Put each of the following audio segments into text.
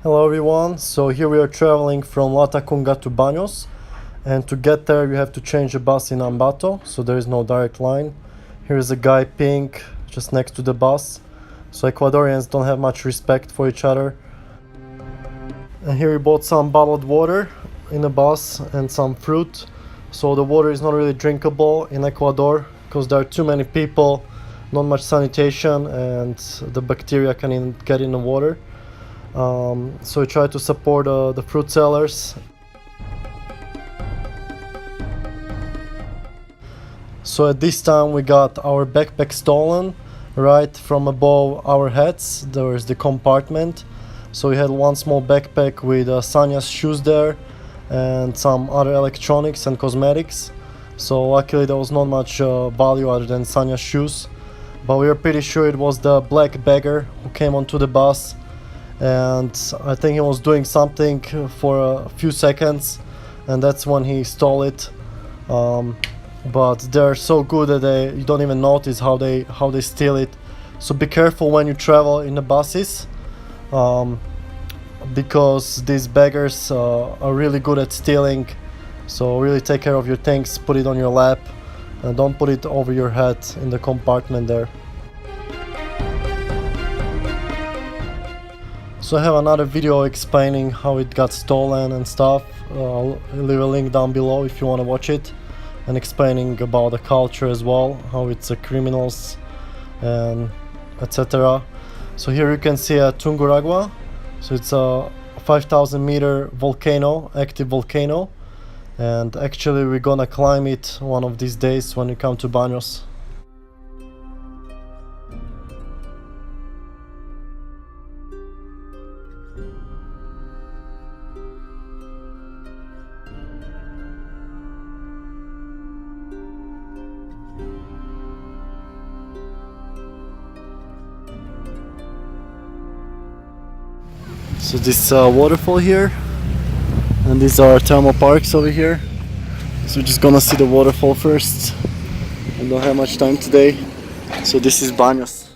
Hello everyone, so here we are traveling from Latacunga to Banos, and to get there you have to change a bus in Ambato, so there is no direct line. Here is a guy peeing just next to the bus, so Ecuadorians don't have much respect for each other. And here we bought some bottled water in the bus and some fruit, so the water is not really drinkable in Ecuador because there are too many people, not much sanitation, and the bacteria can get in the water. So we try to support the fruit sellers. So at this time we got our backpack stolen right from above our heads. There is the compartment. So we had one small backpack with Sanya's shoes there and some other electronics and cosmetics. So luckily there was not much value other than Sanya's shoes. But we are pretty sure it was the black beggar who came onto the bus. And I think he was doing something for a few seconds, and that's when he stole it. But they're so good that you don't even notice how they steal it. So be careful when you travel in the buses, because these beggars are really good at stealing. So really take care of your things, put it on your lap, and don't put it over your head in the compartment there. So I have another video explaining how it got stolen and stuff. I'll leave a link down below if you want to watch it, and explaining about the culture as well, how it's criminals and etc. So here you can see a Tunguragua. So it's a 5,000 meter volcano, active volcano, and actually we're gonna climb it one of these days when we come to Banos. So this waterfall here, and these are thermal parks over here. So we're just gonna see the waterfall first. I don't have much time today. So this is Banos.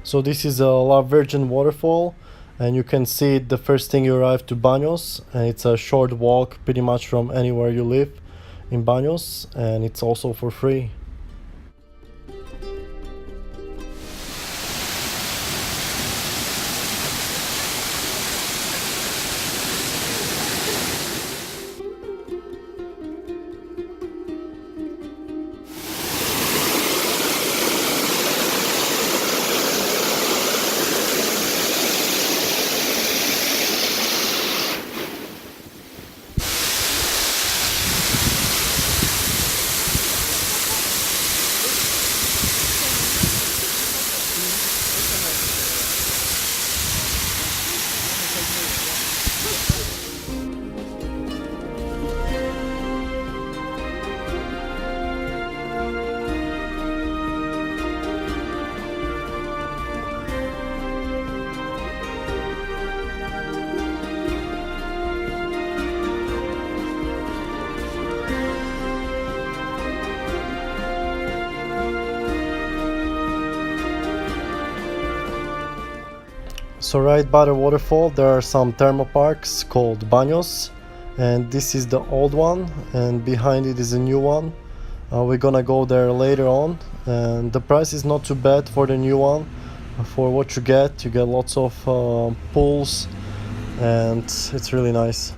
So this is a La Virgin waterfall, and you can see it the first thing you arrive to Banos, and it's a short walk pretty much from anywhere you live in Banos, and it's also for free. So right by the waterfall there are some thermal parks called Banos, and this is the old one, and behind it is a new one. We're gonna go there later on, and the price is not too bad for the new one. For what you get lots of pools, and it's really nice.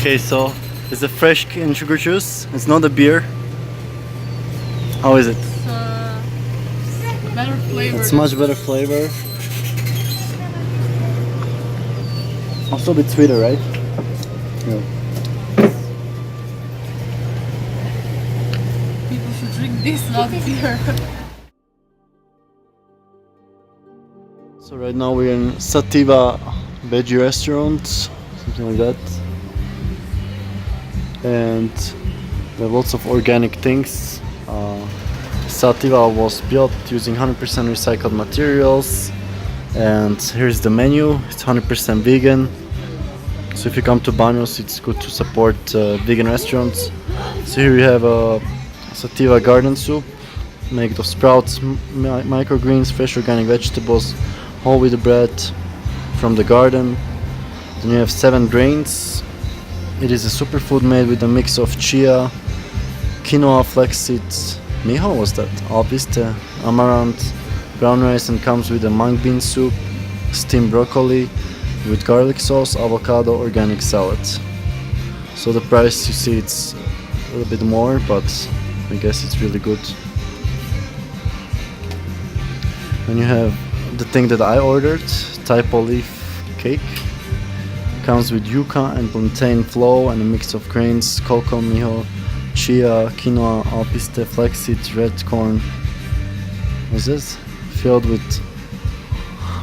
Okay, so it's a fresh cane sugar juice. It's not a beer. How is it? It's better flavor. It's much better flavor. Also a bit sweeter, right? Yeah. People should drink this, not beer. So right now we're in Sativa veggie restaurant, something like that. And there are lots of organic things. Sativa was built using 100% recycled materials. And here's the menu. It's 100% vegan. So if you come to Banos, it's good to support vegan restaurants. So here we have a Sativa garden soup made of sprouts, microgreens, fresh organic vegetables, whole wheat bread from the garden. Then you have 7 grains. It is a superfood made with a mix of chia, quinoa, flaxseed, mijo was that? Alpiste, amaranth, brown rice, and comes with a mung bean soup, steamed broccoli with garlic sauce, avocado, organic salad. So the price, you see, it's a little bit more, but I guess it's really good. Then you have the thing that I ordered, taipo leaf cake. Comes with yuca and plantain flour and a mix of grains, cocoa, mijo, chia, quinoa, alpiste, flaxseed, red corn. What's this? Filled with,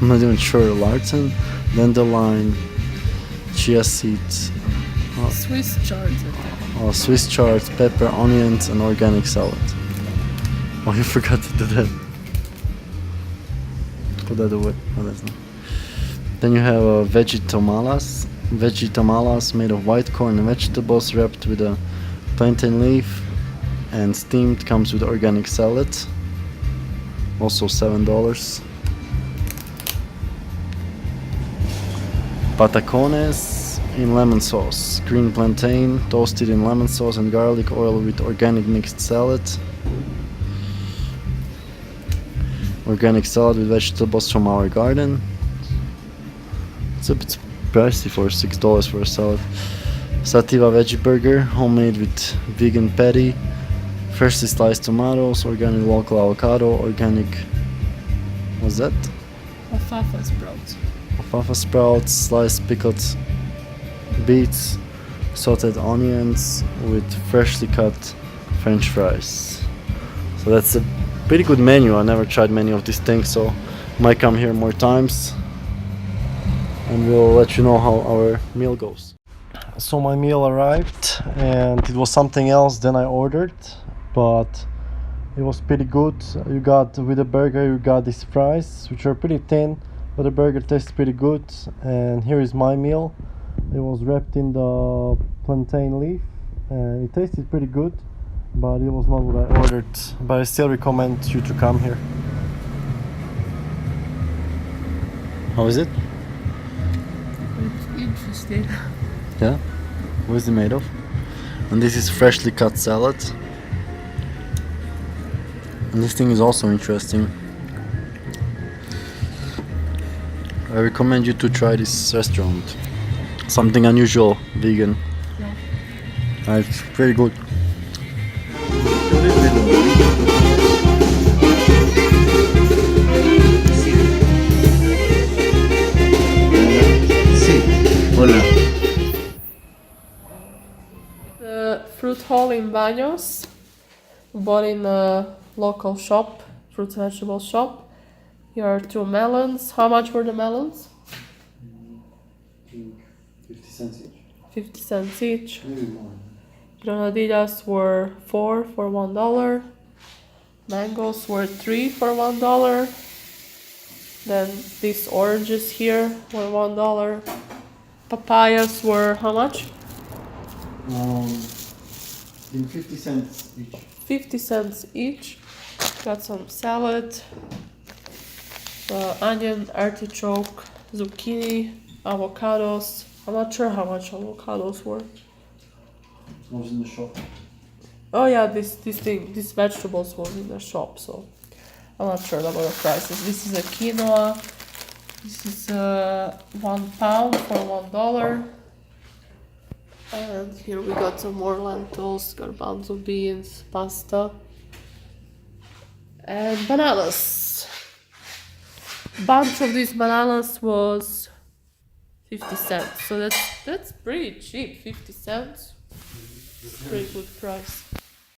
I'm not even sure, larten, dandelion, chia seeds, Swiss chard, I think. Swiss chard, pepper, onions, and organic salad. Oh, you forgot to do that. Put that away. Oh, that's not. Then you have veggie tamales made of white corn and vegetables wrapped with a plantain leaf and steamed. Comes with organic salad, also $7. Patacones in lemon sauce, green plantain toasted in lemon sauce and garlic oil with organic mixed salad. Organic salad with vegetables from our garden. It's a bit pricey for $6 for a salad. Sativa veggie burger, homemade with vegan patty, freshly sliced tomatoes, organic local avocado, organic. What's that? Alfalfa sprouts. Alfalfa sprouts, sliced pickled beets, sauteed onions with freshly cut French fries. So that's a pretty good menu. I never tried many of these things, so might come here more times. And we'll let you know how our meal goes. So my meal arrived and it was something else than I ordered, but it was pretty good. You got, with the burger, you got these fries, which are pretty thin, but the burger tastes pretty good. And here is my meal. It was wrapped in the plantain leaf and it tasted pretty good, but it was not what I ordered. But I still recommend you to come here. How is it? It's interesting. Yeah? What is it made of? And this is freshly cut salad. And this thing is also interesting. I recommend you to try this restaurant. Something unusual, vegan. Yeah. It's pretty good. The fruit hall in Banos. Bought in a local shop, fruit and vegetable shop. Here are 2 melons. How much were the melons? 50 cents each. 50 cents each. Maybe more. Granadillas were 4 for $1. Mangoes were 3 for $1. Then these oranges here were $1. Papayas were how much? In 50 cents each. 50 cents each. Got some salad, onion, artichoke, zucchini, avocados. I'm not sure how much avocados were. I was in the shop. Oh yeah, these vegetables was in the shop, so I'm not sure about the prices. This is a quinoa. This is 1 pound for $1. And here we got some more lentils, garbanzo beans, pasta, and bananas. Bunch of these bananas was 50 cents, so that's pretty cheap. 50 cents, pretty good price.